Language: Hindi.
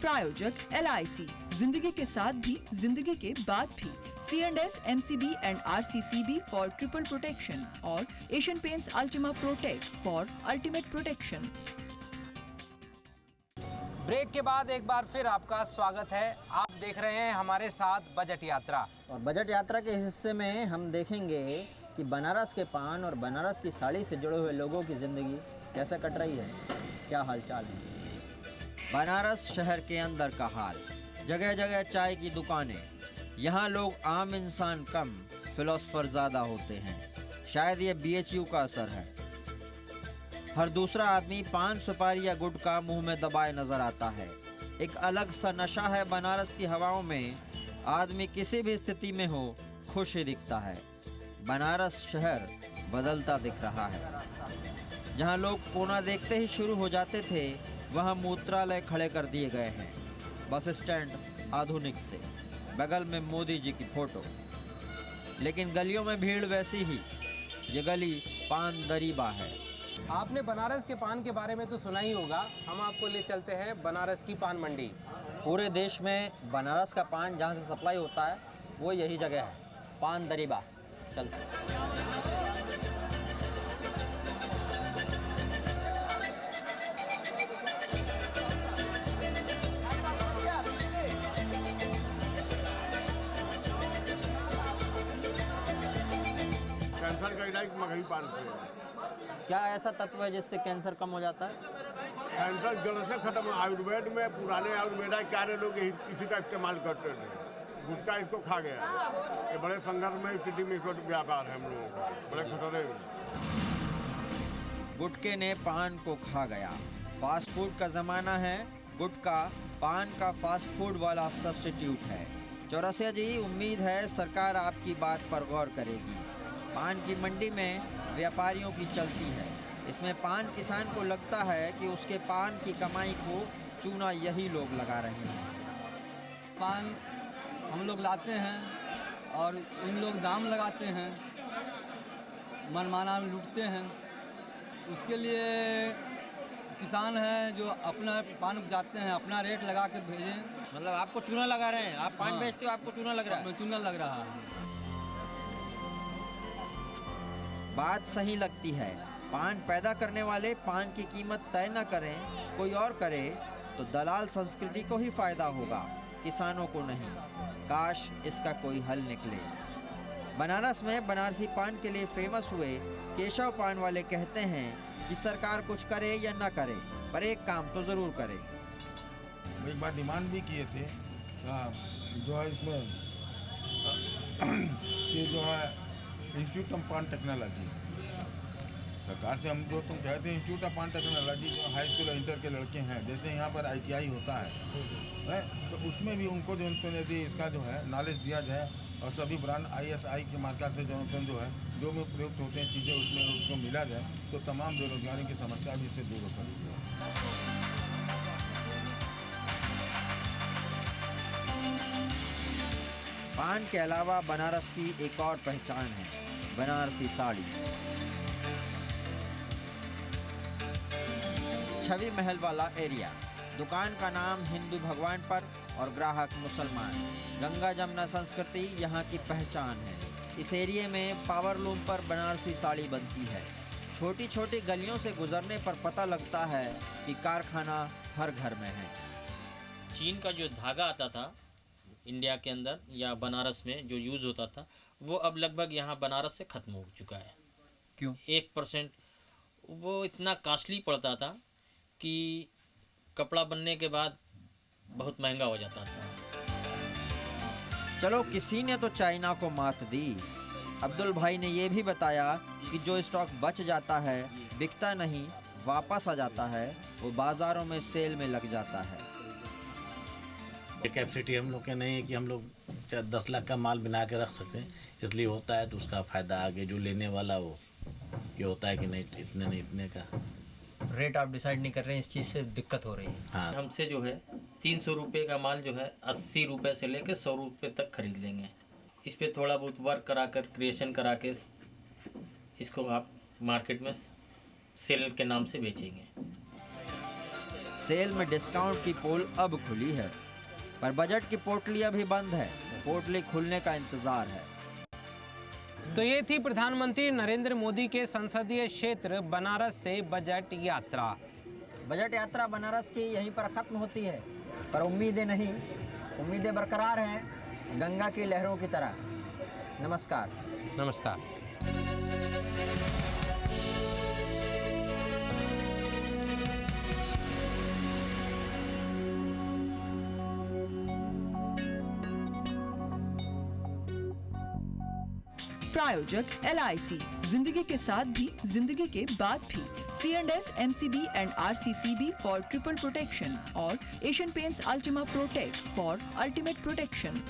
प्रायोजक LIC, जिंदगी के साथ भी जिंदगी के बाद भी, C&S, MCB and RCCB for triple protection और Asian Paints Ultima Protect for ultimate protection। Break के बाद एक बार फिर आपका स्वागत है। आप देख रहे हैं हमारे साथ बजट यात्रा। और बजट यात्रा के हिस्से में हम देखेंगे कि बनारस के पान और बनारस की साड़ी से जुड़े हुए लोगों की ज़िंदगी कैसे कट रही है, क्या हालचाल है। बनारस शहर के अंदर का हाल, जगह जगह चाय की दुकानें। यहाँ लोग आम इंसान कम, फिलोसफर ज़्यादा होते हैं। शायद ये BHU का असर है। हर दूसरा आदमी पान, सुपारी या गुटखा मुंह में दबाए नजर आता है। एक अलग सा नशा है बनारस की हवाओं में। आदमी किसी भी स्थिति में हो, खुश ही दिखता है। बनारस शहर बदलता दिख रहा है। जहां लोग कोना देखते ही शुरू हो जाते थे, वहां मूत्रालय खड़े कर दिए गए हैं। बस स्टैंड आधुनिक से, बगल में मोदी जी की फोटो। लेकिन गलियों में भीड़ वैसी ही। ये गली पान दरीबा है। आपने बनारस के पान के बारे में तो सुना ही होगा। हम आपको ले चलते हैं बनारस की पान मंडी। पूरे देश में बनारस का पान जहाँ से सप्लाई होता है वो यही जगह है, पान दरीबा। चलते हैं। कैंसर का इलाज मगही पान से है। क्या ऐसा तत्व है जिससे कैंसर कम हो जाता है? कैंसर जड़ से खत्म। आयुर्वेद में पुराने आयुर्वेदाचार्य लोग इसी का इस्तेमाल करते थे। गुटखा इसको खा गया। ये बड़े संघर्ष में स्थिति में इस वक्त व्यापार है हम लोगों का, बड़े खतरे में। गुटखे ने पान को खा गया। फास्ट फूड का ज़माना है। गुटखा पान का फास्ट फूड वाला सब्स्टिट्यूट है। चौरसिया जी, उम्मीद है सरकार आपकी बात पर गौर करेगी। पान की मंडी में व्यापारियों की चलती है। इसमें पान किसान को लगता है कि उसके पान की कमाई को चूना यही लोग लगा रहे हैं। पान हम लोग लाते हैं और इन लोग दाम लगाते हैं, मनमाना लूटते हैं। उसके लिए किसान हैं जो अपना पान उपजाते हैं, अपना रेट लगा के भेजें। मतलब आपको चूना लगा रहे हैं? आप पान हाँ। बेचते हो, आपको चूना लग रहा है? चूना लग रहा है। बात सही लगती है। पान पैदा करने वाले पान की कीमत तय न करें, कोई और करे तो दलाल संस्कृति को ही फायदा होगा, किसानों को नहीं। काश इसका कोई हल निकले। बनारस में बनारसी पान के लिए फेमस हुए केशव पान वाले कहते हैं कि सरकार कुछ करे या ना करे, पर एक काम तो ज़रूर करे। एक बार डिमांड भी किए थे जो है इसमें ये जो है इंस्टीट्यूट ऑफ पान टेक्नोलॉजी, सरकार से हम जो तुम कहते हैं इंस्टीट्यूट ऑफ पान टेक्नोलॉजी, जो हाई स्कूल इंटर के लड़के हैं, जैसे यहाँ पर ITI होता है तो उसमें भी उनको जो यदि इसका जो है नॉलेज दिया जाए और सभी ब्रांड ISI के मार्का से जो है जो भी प्रयुक्त होते हैं चीज़ें उसमें उसको मिला जाए तो तमाम बेरोजगारी की समस्या भी इससे दूर हो सकती है। पान के अलावा बनारस की एक और पहचान है, बनारसी साड़ी। छवि महल वाला एरिया, दुकान का नाम हिंदू भगवान पर और ग्राहक मुसलमान। गंगा जमुना संस्कृति यहाँ की पहचान है। इस एरिया में पावरलूम पर बनारसी साड़ी बनती है। छोटी छोटी गलियों से गुजरने पर पता लगता है कि कारखाना हर घर में है। चीन का जो धागा आता था इंडिया के अंदर या बनारस में जो यूज़ होता था, वो अब लगभग यहाँ बनारस से ख़त्म हो चुका है। क्यों? 1% वो इतना कॉस्टली पड़ता था कि कपड़ा बनने के बाद बहुत महंगा हो जाता था। चलो, किसी ने तो चाइना को मात दी। अब्दुल भाई ने ये भी बताया कि जो स्टॉक बच जाता है, बिकता नहीं, वापस आ जाता है, वो बाज़ारों में सेल में लग जाता है। कैपेसिटी हम लोग के नहीं है कि हम लोग 10 लाख का माल बना के रख सकते हैं, इसलिए होता है तो उसका फ़ायदा आगे जो लेने वाला वो ये होता है कि नहीं इतने नहीं इतने का रेट आप डिसाइड नहीं कर रहे हैं, इस चीज़ से दिक्कत हो रही है। हाँ, हमसे जो है 300 रुपये का माल जो है 80 रुपये से लेकर 100 रुपये तक खरीद लेंगे। इस पर थोड़ा बहुत वर्क करा कर, क्रिएशन करा के इसको आप मार्केट में सेल के नाम से बेचेंगे। सेल में डिस्काउंट की पोल अब खुली है, पर बजट की पोटली अभी बंद है। पोटली खुलने का इंतजार है। तो ये थी प्रधानमंत्री नरेंद्र मोदी के संसदीय क्षेत्र बनारस से बजट यात्रा। बजट यात्रा बनारस की यहीं पर खत्म होती है, पर उम्मीदें नहीं, उम्मीदें बरकरार हैं गंगा की लहरों की तरह। नमस्कार। नमस्कार। प्रायोजक LIC, जिंदगी के साथ भी जिंदगी के बाद भी, C&S MCB and RCCB for triple protection और Asian paints Ultima protect for ultimate protection।